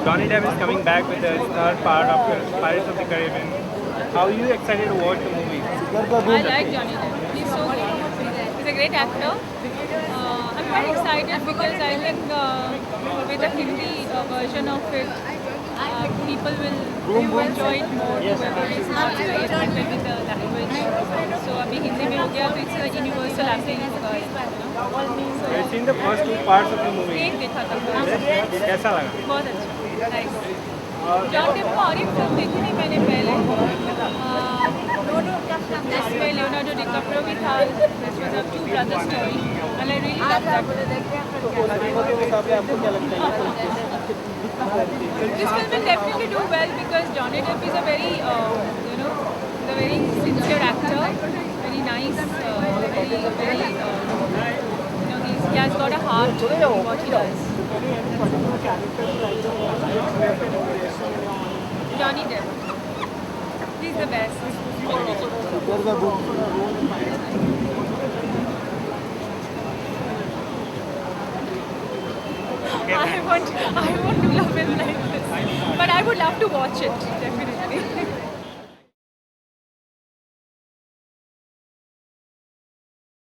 Johnny Depp is coming back with the third part of Pirates of the Caribbean. How are you excited to watch the movie? I like Johnny Depp. He's so good. He's a great actor. I'm quite excited because I think with the Hindi version of it, people will enjoy it more whoever is not very acquainted with the language. So अभी हिंदी में हो गया तो it's a universal acting होगा. I've seen the first two parts of the movie. एक देखा था. कैसा लगा? बहुत अच्छा. Nice. जॉन डेप का और एक फिल्म देखी नहीं मैंने पहले. जिसमें लियोनार्डो डिकैप्रियो भी था. This was a two brother story, and I really loved that. This film will definitely do well because Johnny Depp is a very, he's a very sincere actor, very nice, he has got a heart in what he does. Johnny Depp, he's the best. I want to love him like this, but I would love to watch it definitely.